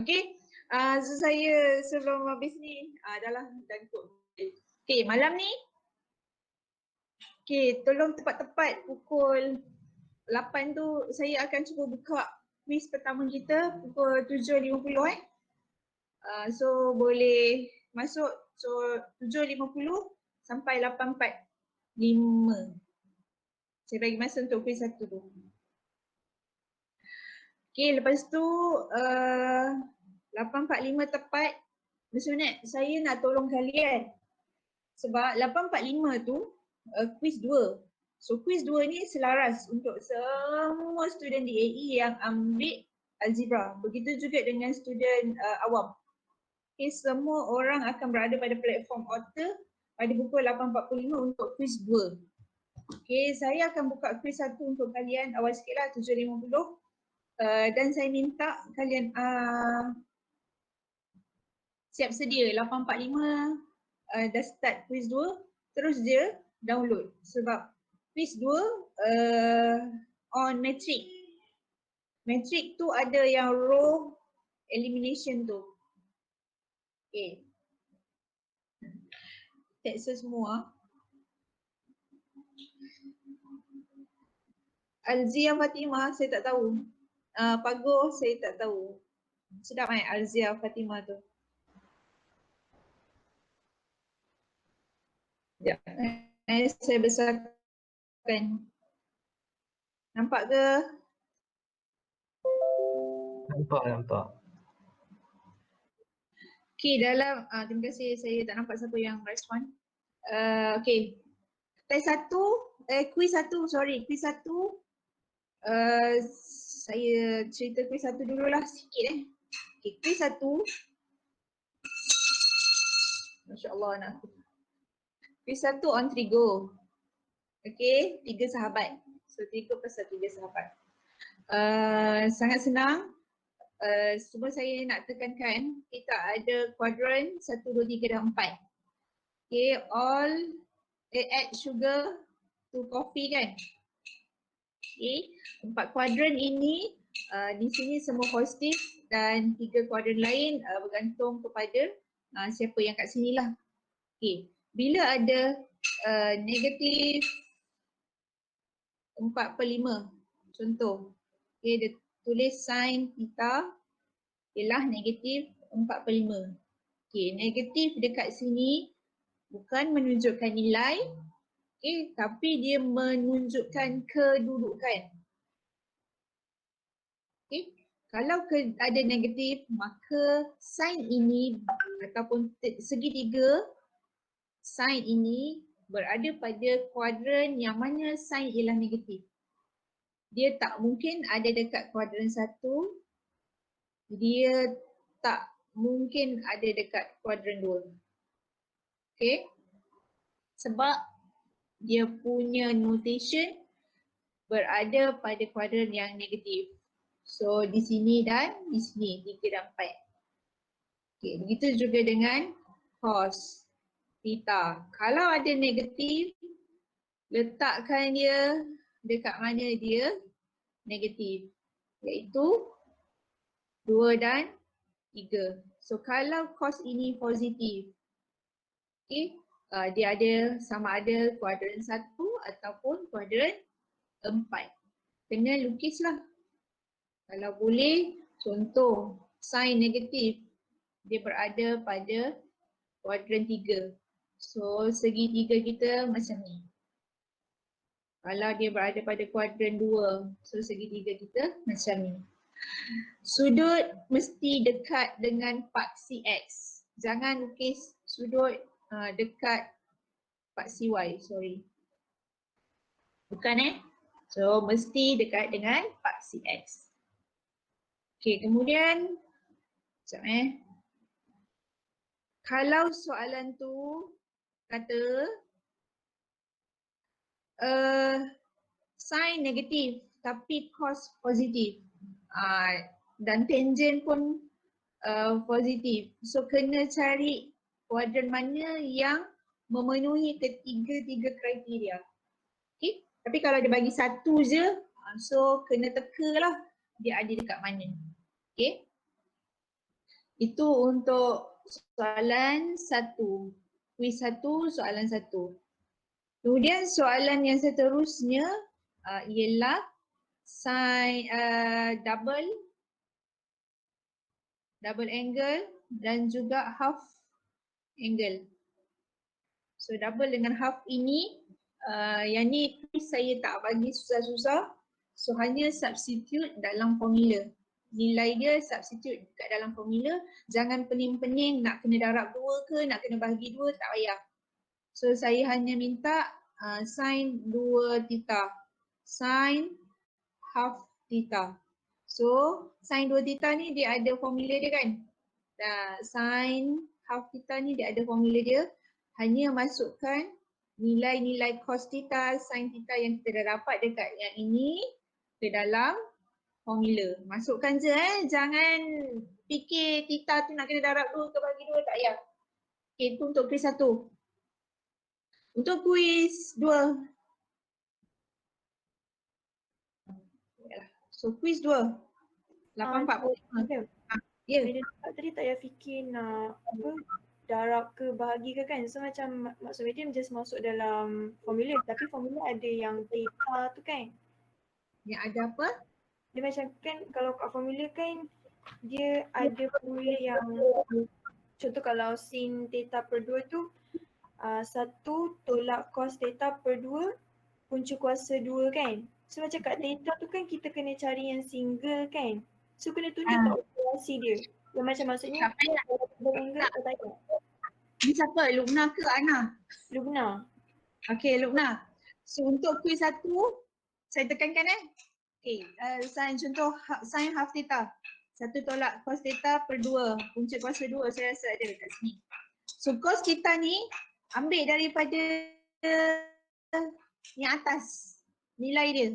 Okay, so saya sebelum habis ni dah lah dan kot. Okay, malam ni tolong tepat-tepat pukul 8 tu saya akan cuba buka quiz pertama kita pukul 7.50 so boleh masuk, so 7.50 sampai 8.45. Saya bagi masa untuk quiz satu tu. Okay, lepas tu 8.45 tepat. Maksudnya saya nak tolong kalian sebab 8.45 tu quiz 2. So quiz 2 ni selaras untuk semua student DAE yang ambil algebra. Begitu juga dengan student awam. Okay, semua orang akan berada pada platform author pada pukul 8.45 untuk quiz 2. Okay, saya akan buka quiz 1 untuk kalian awal sikit lah 7.50 dan saya minta kalian siap sedia 8.45 dah start quiz 2 terus je download sebab quiz 2 on metric. Metric tu ada yang row elimination tu. Okay. Teks semua. Alzia Fatimah saya tak tahu. Pago saya tak tahu. Sedap Alzia Fatimah tu. Sekejap. Saya besarkan. Nampak ke? Nampak. Okay, dalam, terima kasih, saya tak nampak siapa yang respon. Okay, quiz satu, quiz satu. Saya cerita quiz satu dululah sikit Okay, quiz satu. Masya Allah anakku. Quiz satu on Trigo. Okay, 3 sahabat. So Trigo pasal 3 sahabat. Sangat senang. Cuma saya nak tekankan kita ada kuadran 1, 2, 3 dan 4. Okay, all add sugar to coffee kan. Okay, 4 kuadran ini di sini semua positif dan 3 kuadran lain bergantung kepada siapa yang kat sini lah. Okay, bila ada negatif 4/5 contoh, okay, dia tulis sin theta ialah negatif 4/5. Okay, negatif dekat sini bukan menunjukkan nilai, okay, tapi dia menunjukkan kedudukan. Okay, kalau ada negatif maka sin ini ataupun segitiga sin ini berada pada kuadran yang mana sin ialah negatif. Dia tak mungkin ada dekat kuadran 1, dia tak mungkin ada dekat kuadran 2. Okay, sebab dia punya notation berada pada kuadran yang negatif. So di sini dan di sini 3 dan 4. Okay, begitu juga dengan cos theta. Kalau ada negatif, letakkan dia dekat mana dia negatif, iaitu 2 dan 3. So kalau cos ini positif, okay, dia ada sama ada kuadran 1 ataupun kuadran 4. Kena lukislah. Kalau boleh, contoh sin negatif dia berada pada kuadran 3. So segitiga kita macam ni. Kalau dia berada pada kuadran 2, so segitiga kita macam ni. Sudut mesti dekat dengan paksi X. Jangan lukis sudut dekat paksi Y, sorry. Bukan So mesti dekat dengan paksi X. Okay, kemudian sekejap kalau soalan tu kata sin negatif tapi cos positif dan tangent pun positif. So kena cari kuadran mana yang memenuhi ketiga-tiga kriteria. Okay, tapi kalau dia bagi satu je, so kena teka lah dia ada dekat mana. Okay. Itu untuk soalan 1. Kuis 1, soalan 1. Kemudian soalan yang seterusnya ialah sin double angle dan juga half angle. So double dengan half ini, yang ni saya tak bagi susah-susah. So hanya substitute dalam formula. Nilai dia substitute kat dalam formula. Jangan pening-pening nak kena darab 2 ke, nak kena bahagi 2, tak payah. So saya hanya minta sin 2 theta. Sin half theta. So sin 2 theta ni dia ada formula dia kan. Sin half theta ni dia ada formula dia. Hanya masukkan nilai-nilai cos theta, sin theta yang kita dah dapat dekat yang ini ke dalam formula. Masukkan je jangan fikir theta tu nak kena darab 2 ke bagi 2, tak payah. Okay, itu untuk kuis 1. Untuk kuis 2. So kuis 2. 845. Ya. Bila nampak tadi tak payah fikir nak apa darab ke bahagi ke kan. So macam maksud dia just masuk dalam formula. Tapi formula ada yang theta tu kan. Yang ada apa? Dia macam kan kalau kat formula kan dia ada formula yang contoh kalau sin theta per 2 tu 1 tolak cos theta per 2 punca kuasa 2 kan. So macam kat theta tu kan kita kena cari yang single kan. So kena tunjuk tak operasi dia. Yang macam maksudnya double angle atau tak ada. Ni siapa? Lubna ke Ana? Lubna. Okay, Lubna. So untuk kuis 1, saya tekankan Okay, contoh sin half theta. 1 tolak cos theta per 2. Punca kuasa 2 saya rasa ada kat sini. So cos theta ni ambil daripada yang atas. Nilai dia.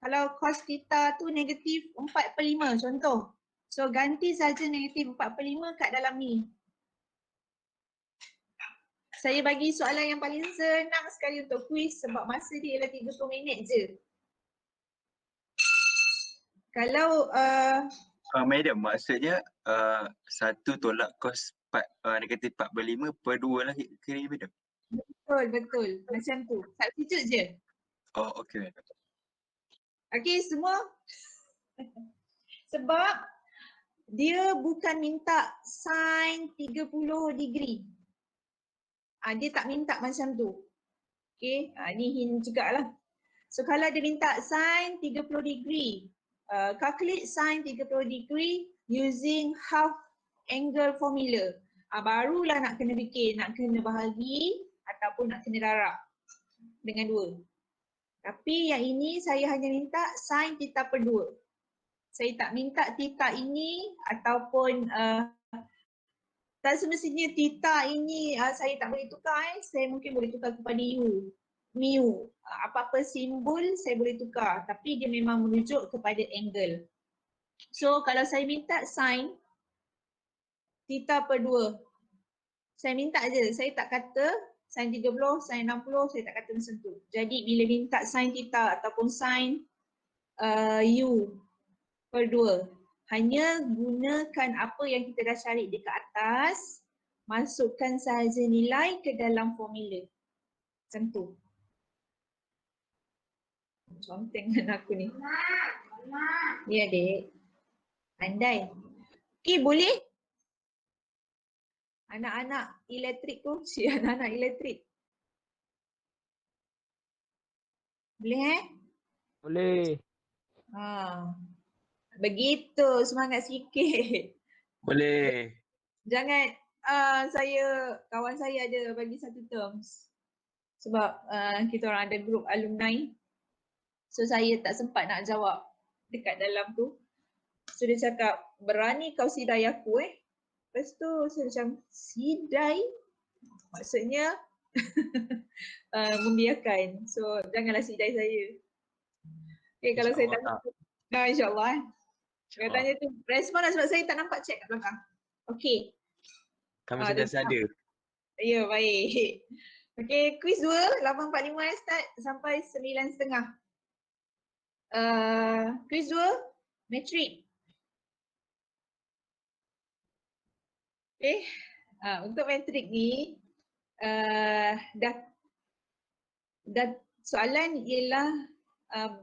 Kalau cos theta tu negatif 4/5 contoh. So ganti saja negatif 4/5 kat dalam ni. Saya bagi soalan yang paling senang sekali untuk kuis sebab masa dia ialah 30 minit je. Kalau Madam, maksudnya 1 tolak cos negatif 4/5 per 2 lah kira madam? betul, macam tu. Substitute je. Oh, okay. Okay, semua. Sebab dia bukan minta sin 30 degree. Dia tak minta macam tu. Okay, ni hint jugalah. So kalau dia minta sin 30 degree, calculate sin 30 degree using half angle formula. Barulah nak kena fikir, nak kena bahagi ataupun nak kena darab dengan 2. Tapi yang ini saya hanya minta sin theta per 2. Saya tak minta theta ini ataupun tak semestinya theta ini saya tak boleh tukar. Saya mungkin boleh tukar kepada mu. Apa-apa simbol saya boleh tukar, tapi dia memang merujuk kepada angle. So kalau saya minta sin theta per 2, saya minta je, saya tak kata sin 30, sin 60, saya tak kata macam tu. Jadi bila minta sin theta ataupun sin u per 2, hanya gunakan apa yang kita dah cari dekat atas, masukkan sahaja nilai ke dalam formula. Macam tu. Conteng dengan aku ni. Ya dek. Pandai. Okay, boleh? Anak-anak elektrik tu, anak-anak elektrik. Boleh Boleh. Begitu, semangat sikit. Boleh. Jangan, kawan saya ada bagi satu terms. Sebab kita orang ada grup alumni. So saya tak sempat nak jawab dekat dalam tu. So dia cakap, berani kau sidai aku Lepas tu saya macam, sidai? Maksudnya membiarkan. So janganlah sidai saya. Okay, kalau saya tak insyaAllah katanya tu respon lah sebab saya tak nampak chat kat belakang. Okay. Kami sentiasa ada. Ya, baik. Okay, quiz 2, 8.45 start sampai 9.30. Quiz 2, metrik. Okay. Untuk metrik ni dah soalan ialah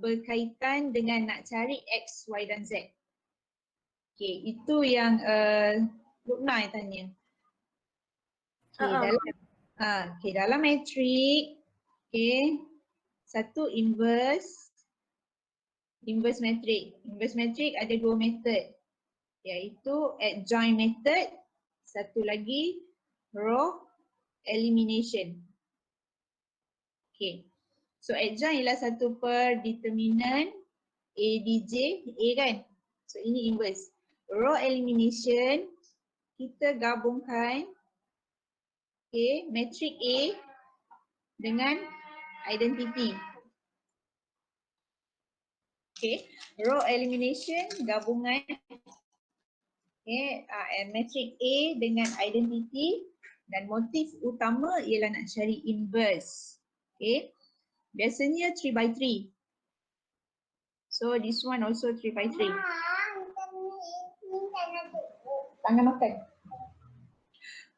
berkaitan dengan nak cari X, Y dan Z. Okay, itu yang Lukna yang tanya. Okay, dalam metrik, okay, satu inverse metrik. Inverse metrik ada dua metod, iaitu adjoint method, satu lagi row elimination. Okay, so adjoint ialah satu per determinant A dj A kan, so ini inverse. Row elimination, kita gabungkan metrik A dengan identity. Row elimination gabungan metrik A dengan identity, dan motif utama ialah nak cari inverse. Biasanya 3/3. So this one also 3/3. Tangan makan.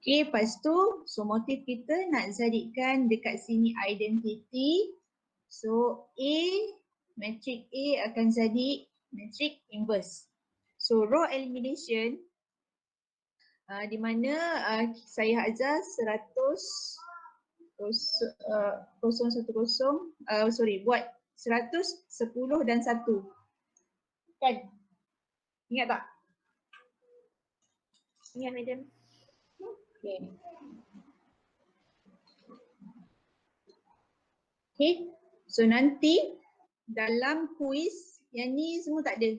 Lepas tu, so motif kita nak jadikan dekat sini identity. So A, metrik A akan jadi metrik inverse. So row elimination di mana saya ajar 010, buat 100, 10 dan 1. Kan? Ingat tak? Ingat madam. Okay. So nanti dalam kuis yang ni semua tak ada.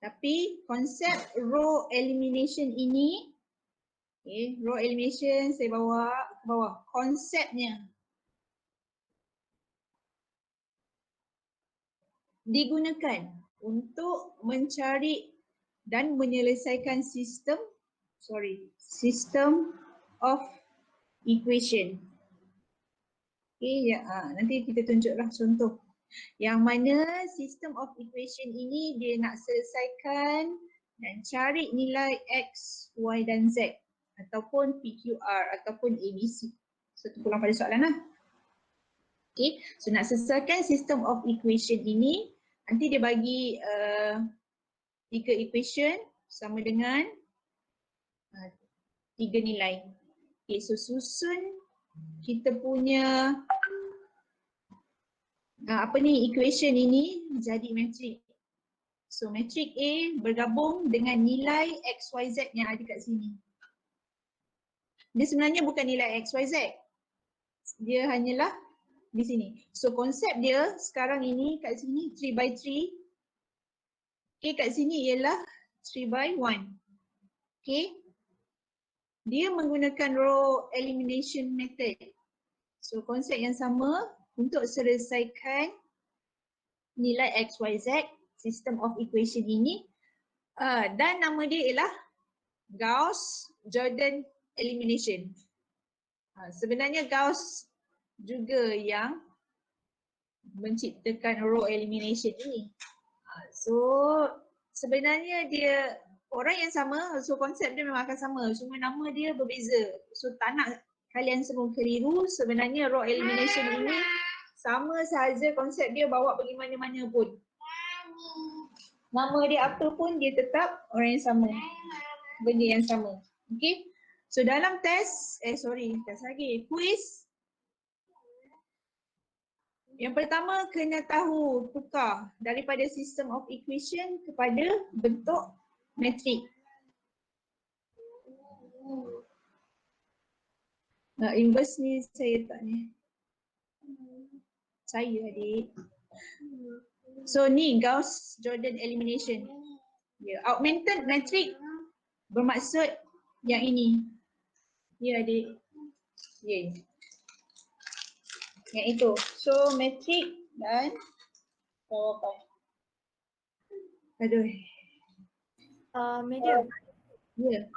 Tapi konsep row elimination ini, row elimination saya bawa ke bawah. Konsepnya digunakan untuk mencari dan menyelesaikan system of equation. Nanti kita tunjuklah contoh. Yang mana system of equation ini dia nak selesaikan dan cari nilai X, Y dan Z ataupun PQR ataupun ABC. So tu pulang pada soalan lah. So nak selesaikan system of equation ini, nanti dia bagi 3 equation sama dengan 3 nilai. So susun kita punya equation ini jadi metrik. So metrik A bergabung dengan nilai X, Y, Z yang ada kat sini. Dia sebenarnya bukan nilai X, Y, Z. Dia hanyalah di sini. So konsep dia sekarang ini kat sini 3/3. Kat sini ialah 3/1. Dia menggunakan row elimination method. So konsep yang sama untuk selesaikan nilai X, Y, Z, system of equation ini, dan nama dia ialah Gauss-Jordan elimination. Sebenarnya Gauss juga yang menciptakan row elimination ini. So sebenarnya dia orang yang sama, so konsep dia memang akan sama, cuma nama dia berbeza. So tak nak kalian semua keliru, sebenarnya row elimination ini sama sahaja konsep dia bawa pergi mana-mana pun. Nama dia apa pun dia tetap orang yang sama. Benda yang sama. Okay. So dalam test lagi, quiz. Yang pertama kena tahu tukar daripada system of equation kepada bentuk metrik. Inverse ni saya tak ni. Saya adik. So ni Gauss-Jordan elimination. Augmented metric bermaksud yang ini. Ya adik. Yang itu. So metrik dan jawapan. Aduh. Madam. Ya.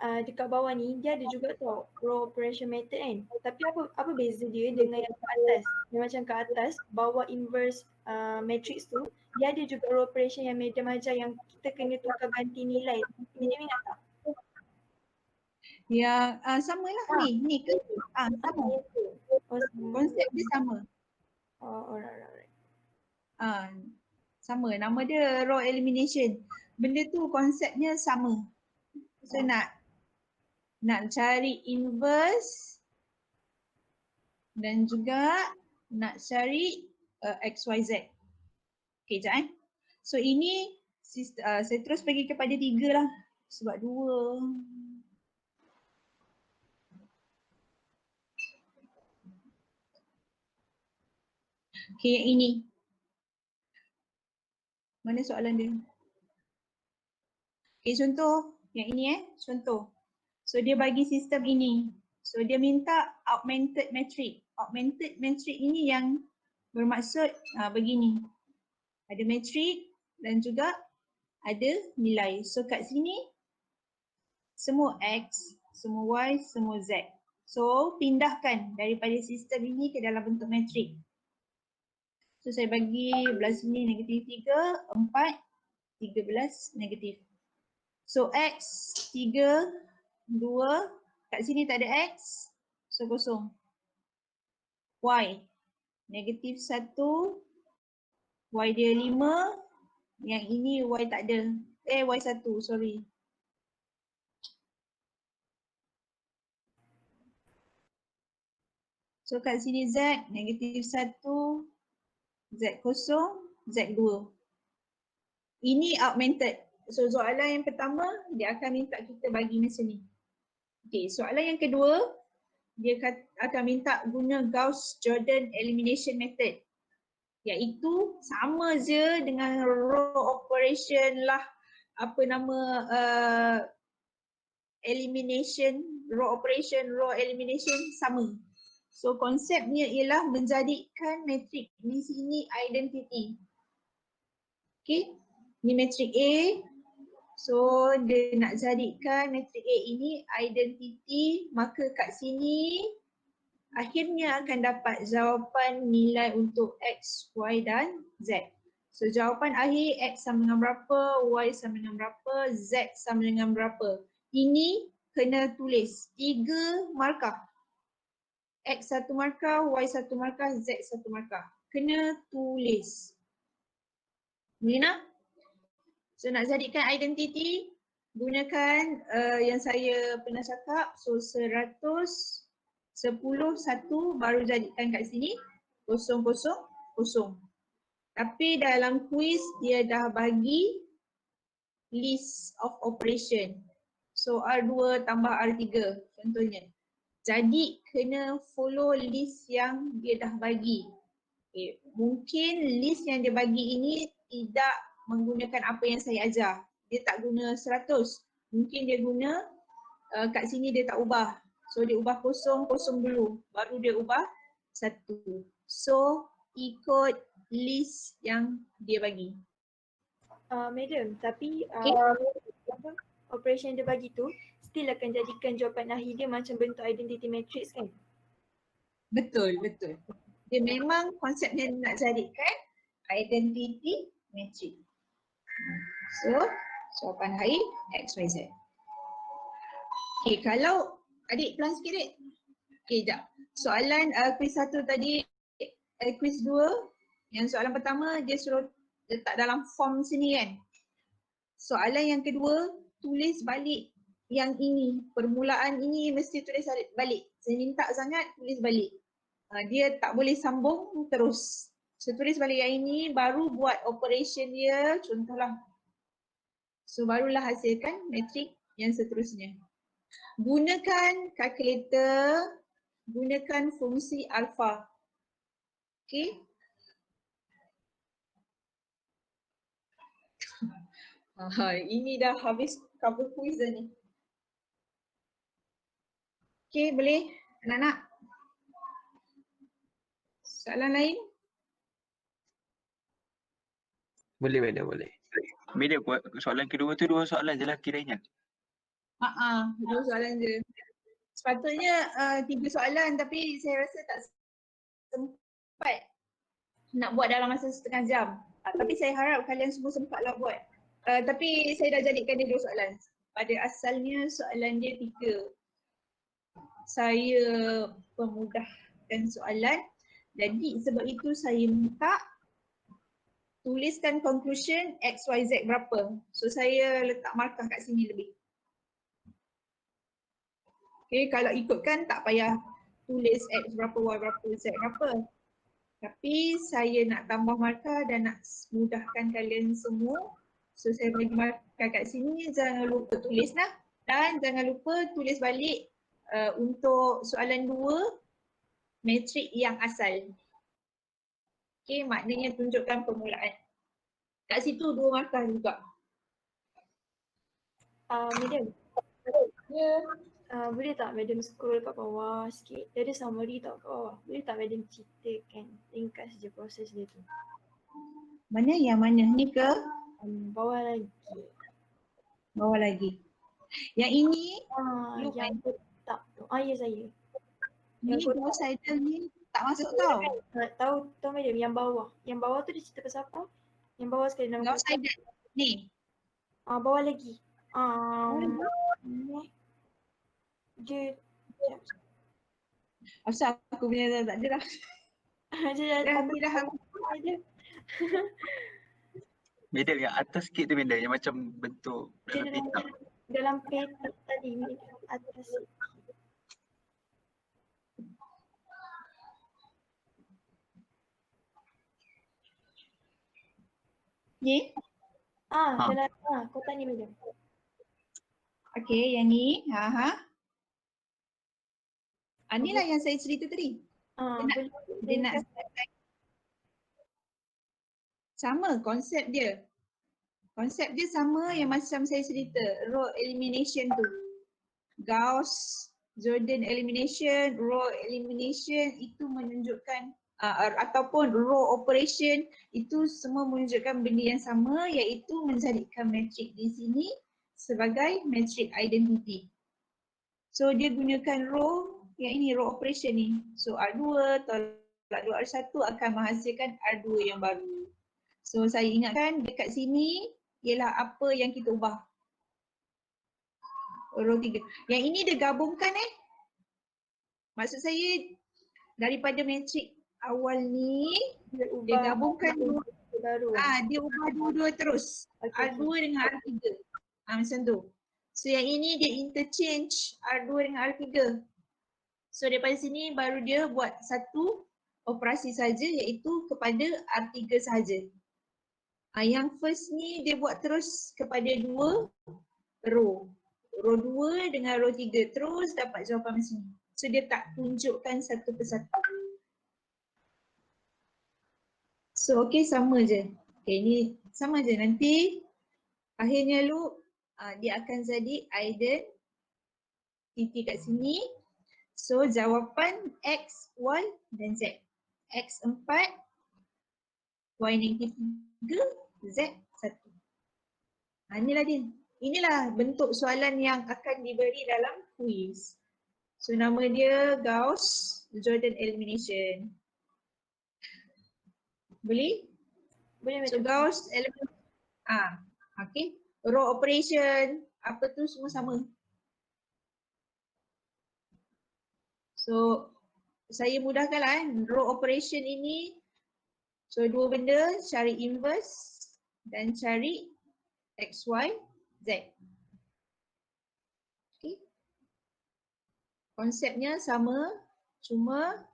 Dekat bawah ni dia ada juga tau row operation method kan. Tapi apa beza dia dengan yang ke atas? Yang macam ke atas bawah inverse matrix tu, dia ada juga row operation yang madam ajar yang kita kena tukar ganti nilai. Medium ingat tak? Yang sama lah ni ke? Sama. Oh, Konsep dia sama. alright. Sama. Nama dia row elimination. Benda tu konsepnya sama. So nak cari inverse dan juga nak cari XYZ. Okay, sekejap So ini saya terus pergi kepada 3 lah. Sebab 2. Okay, yang ini. Mana soalan dia? Okay, contoh. Yang ini contoh. So dia bagi sistem ini. So dia minta augmented matrix. Augmented matrix ini yang bermaksud begini. Ada matrix dan juga ada nilai. So kat sini semua X, semua Y, semua Z. So pindahkan daripada sistem ini ke dalam bentuk matrix. So saya bagi belah sini negatif 3, 4, 13 negatif. So X 3, 2, kat sini tak ada X, so kosong. Y negatif 1, Y dia 5, yang ini Y tak ada. Y1, sorry. So kat sini Z negatif 1, Z kosong, Z2. Ini augmented. So soalan yang pertama dia akan minta kita bagi macam ni. Okay, soalan yang kedua dia akan minta guna Gauss-Jordan elimination method. Iaitu sama je dengan row operation lah, apa nama elimination, row operation, row elimination sama. So konsepnya ialah menjadikan matrik di sini identity. Okay, ni matrik A. So dia nak jadikan matrik A ini identity, maka kat sini akhirnya akan dapat jawapan nilai untuk X, Y dan Z. So jawapan akhir X sama dengan berapa, Y sama dengan berapa, Z sama dengan berapa. Ini kena tulis 3 markah. X 1 markah, Y 1 markah, Z 1 markah. Kena tulis. Boleh? So nak jadikan identity, gunakan yang saya pernah cakap. So 100, 10, 1 baru jadikan kat sini 0, 0, 0. Tapi dalam quiz dia dah bagi list of operation. So R2 tambah R3 contohnya. Jadi kena follow list yang dia dah bagi. Okay. Mungkin list yang dia bagi ini tidak menggunakan apa yang saya ajar. Dia tak guna 100. Mungkin dia guna kat sini dia tak ubah. So dia ubah 0, 0 dulu. Baru dia ubah 1. So ikut list yang dia bagi. Madam, tapi Okay. apa operation dia bagi tu still akan jadikan jawapan akhir dia macam bentuk identity matrix kan? Betul. Dia memang konsepnya nak jadikan identity matrix. So jawapan akhir X, Y, Z. Okay, kalau adik pelan sikit adik. Okay, sekejap. Soalan quiz 1 tadi, quiz 2, yang soalan pertama dia suruh letak dalam form sini kan. Soalan yang kedua, tulis balik yang ini. Permulaan ini mesti tulis balik. Saya minta sangat tulis balik. Dia tak boleh sambung terus. So tulis balik yang ini, baru buat operation dia, contohlah. So barulah hasilkan matrik yang seterusnya. Gunakan kalkulator, gunakan fungsi alpha. Okay. Ini dah habis cover quiz dah ni. Okay, boleh anak-anak? Soalan lain? Boleh madam, boleh. Medium, soalan kedua tu 2 soalan je lah kiranya. 2 soalan je. Sepatutnya 3 soalan tapi saya rasa tak sempat nak buat dalam masa setengah jam. Tapi saya harap kalian semua sempatlah buat. Tapi saya dah jadikan dia 2 soalan. pada asalnya soalan dia 3. Saya pemudahkan soalan. Jadi sebab itu saya minta tuliskan conclusion X, Y, Z berapa. So saya letak markah kat sini lebih. Okay, kalau ikutkan tak payah tulis X berapa, Y berapa, Z berapa. Tapi saya nak tambah markah dan nak mudahkan kalian semua. So saya bagi markah kat sini, jangan lupa tulis lah. Dan jangan lupa tulis balik untuk soalan 2, metrik yang asal. Okay, maknanya tunjukkan permulaan. Kat situ 2 markah juga. Madam, Ya. boleh tak Madam scroll kat bawah sikit? Dia ada summary tau kat bawah. Boleh tak Madam ceritakan ringkas je proses dia tu? Mana yang mana? Ni ke Bawah lagi. bawah lagi? Yang ini, Look, Yang kotak tu. Ya saya. ni dua side ni tak masuk tau. Tahu Madam yang bawah. Yang bawah tu dia cerita pasal apa? Yang bawah sekali nama Left sided. Ni. bawah lagi. Ni. Dia Asal aku punya tak ada dah. dia Dah habis dah. ada. Madam yang atas sikit tu Madam yang macam bentuk Dia dalam pita. dalam peta tadi atas. Ni. Dalam kotak ni Madam. Okey, yang ni. Ni lah yang saya cerita tadi. Boleh Dia nak sama konsep dia. Konsep dia sama yang macam saya cerita, row elimination tu. Gauss, Jordan elimination, row elimination itu menunjukkan ataupun row operation itu semua menunjukkan benda yang sama, iaitu menjadikan matrik di sini sebagai matrik identity. So dia gunakan row yang ini, row operation ni. So R2 tolak 2 R1 akan menghasilkan R2 yang baru. So saya ingatkan dekat sini ialah apa yang kita ubah. Row 3. Yang ini dia gabungkan maksud saya daripada matrik awal ni dia gabungkan baru. dia ubah dua-dua terus. R2 dengan R3. Macam tu. So yang ini dia interchange R2 dengan R3. So daripada sini baru dia buat satu operasi saja, iaitu kepada R3 sahaja. Yang first ni dia buat terus kepada 2 row. Row 2 dengan row 3 terus dapat jawapan macam ni. So dia tak tunjukkan satu persatu. So okey, sama je. Okey, ni sama je. Nanti akhirnya loop dia akan jadi identity kat sini. So jawapan X, Y dan Z. X 4, Y negatif 3, Z 1. Inilah dia. Inilah bentuk soalan yang akan diberi dalam quiz. So nama dia Gauss Jordan elimination. Boleh? Boleh So Madam. Gauss elimination. Okay. Row operation, apa tu semua sama. So saya mudahkanlah row operation ini. So dua benda, cari inverse dan cari X, Y, Z. Okay. Konsepnya sama, cuma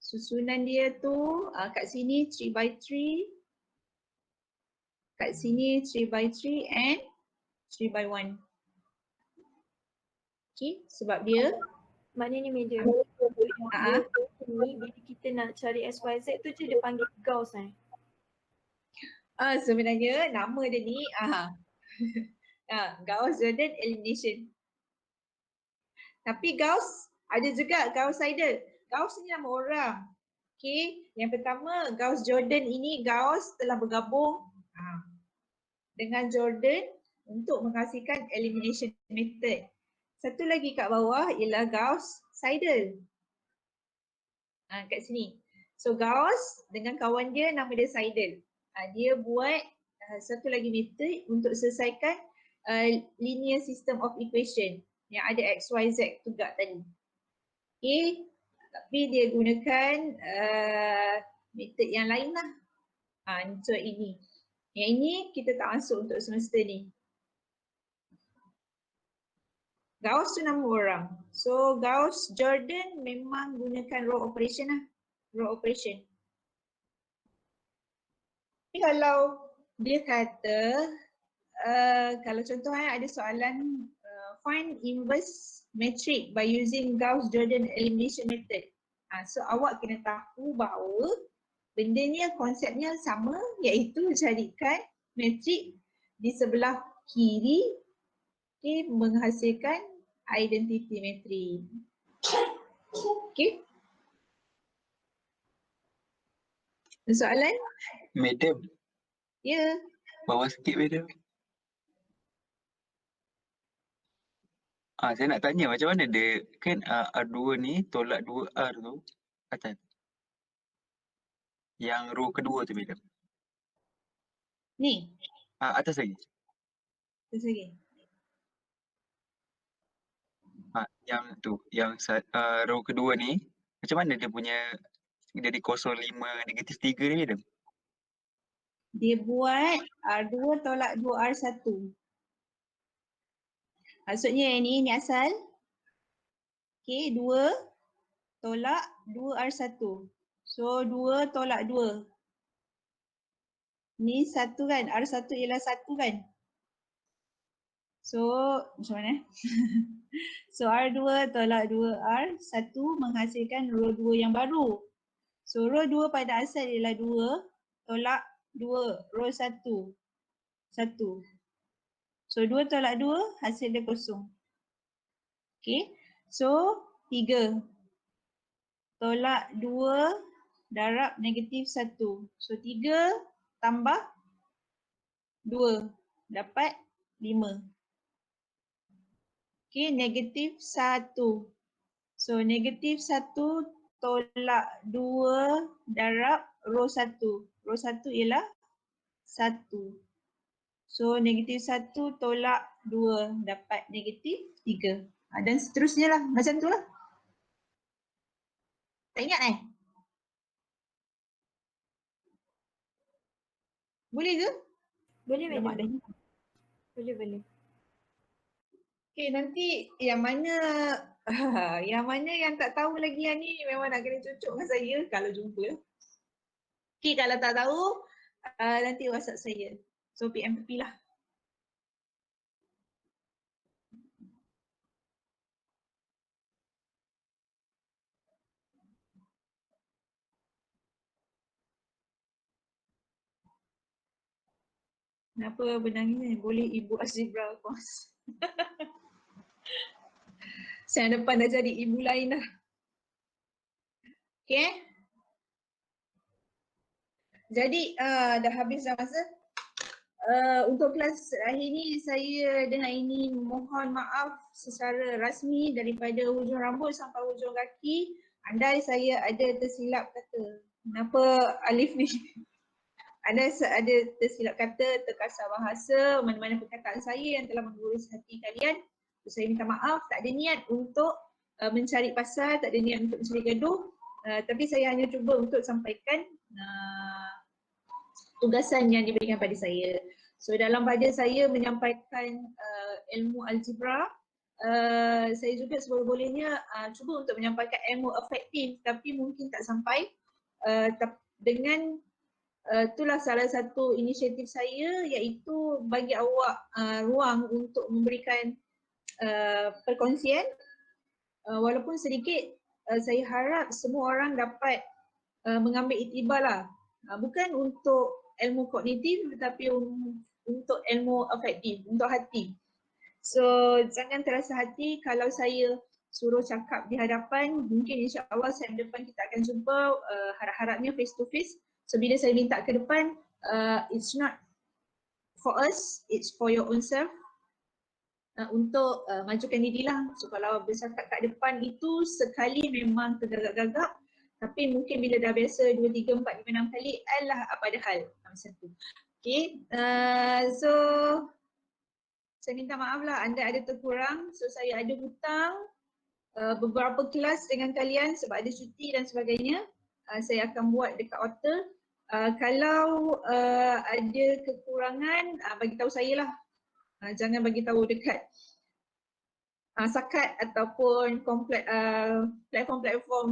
susunan dia tu kat sini 3/3, kat sini 3/3 and 3/1. Okay, sebab dia Maknanya Madam, ni bila kita nak cari XYZ tu je dia panggil Gauss sebenarnya nama dia ni Gauss Jordan elimination. Tapi Gauss ada juga Gauss-Seidel. Gauss ni nama orang. Okay, yang pertama Gauss Jordan ini, Gauss telah bergabung dengan Jordan untuk menghasilkan elimination method. Satu lagi kat bawah ialah Gauss-Seidel. Kat sini. So Gauss dengan kawan dia nama dia Seidel. Dia buat satu lagi method untuk selesaikan linear system of equation yang ada x, y, z juga tadi. Okay, tapi dia gunakan metod yang lain lah. Untuk ini. Yang ini kita tak masuk untuk semester ni. Gauss tu nama orang. So Gauss Jordan memang gunakan row operation lah. Row operation. Tapi kalau dia kata, kalau contoh ada soalan find inverse matrix by using Gauss Jordan elimination method. So awak kena tahu bahawa benda ni konsepnya sama, iaitu carikan matrik di sebelah kiri menghasilkan identity matrik. Okey. Soalan? Madam, Ya. bawah sikit madam. Saya nak tanya macam mana dia kan R2 ni tolak 2R tu atas. Yang row kedua tu madam. Ni. Atas lagi. Terus lagi. Yang tu, yang row kedua ni macam mana dia punya dari 05 -3 ni madam? Dia buat R2 tolak 2R1. Maksudnya yang ni asal. Okey, 2 tolak 2R1. So 2 tolak 2. Ni 1 kan, R1 ialah 1 kan. So macam mana? So R2 tolak 2R1 menghasilkan row 2 yang baru. So row 2 pada asal ialah 2 tolak 2, row 1. 1. So 2 tolak 2 hasil dia kosong. Okay. So 3 tolak 2 darab negatif 1. So 3 tambah 2 dapat 5. Okay, negatif 1. So negatif 1 tolak 2 darab row 1. Row 1 ialah 1. So negatif 1 tolak 2 dapat negatif 3. Dan seterusnya lah, macam tu lah. Tak ingat Boleh ke? Boleh Alamak, madam. dah. Boleh. Okay, nanti yang mana yang tak tahu lagi yang ni memang nak kena cucuk dengan saya kalau jumpa. Okay, kalau tak tahu nanti WhatsApp saya. So PMP lah. Kenapa benang ni? Boleh ibu Azibra kos. Saya depan dah jadi ibu lain dah. Okay. Jadi dah habis dah masa. Untuk kelas akhir ni saya dengan ini mohon maaf secara rasmi daripada hujung rambut sampai hujung kaki. Andai saya ada tersilap kata. Kenapa Alif ni? Ada tersilap kata, terkasar bahasa, mana-mana perkataan saya yang telah menggurus hati kalian. So, saya minta maaf, tak ada niat untuk mencari pasal, tak ada niat untuk mencari gaduh. Tapi saya hanya cuba untuk sampaikan tugasan yang diberikan pada saya. So dalam pada saya menyampaikan ilmu algebra, saya juga seboleh-bolehnya cuba untuk menyampaikan ilmu efektif tapi mungkin tak sampai. Dengan itulah salah satu inisiatif saya, iaitu bagi awak ruang untuk memberikan perkongsian walaupun sedikit. Saya harap semua orang dapat mengambil iktibar lah, bukan untuk ilmu kognitif tetapi untuk ilmu afektif, untuk hati. So jangan terasa hati kalau saya suruh cakap di hadapan. Mungkin insya-Allah saya depan kita akan jumpa, harap-harapnya face to face. So bila saya minta ke depan, it's not for us, it's for your own self, untuk majukan diri lah. So kalau bercakap kat depan itu sekali memang tergagap-gagap, tapi mungkin bila dah biasa 2, 3, 4, 5, 6 kali, alah apa ada hal macam tu. Okay, so saya minta maaf lah anda ada terkurang. So saya ada hutang beberapa kelas dengan kalian sebab ada cuti dan sebagainya. Saya akan buat dekat hotel. Kalau ada kekurangan, bagi tahu saya lah. Jangan bagi tahu dekat Sakat ataupun platform-platform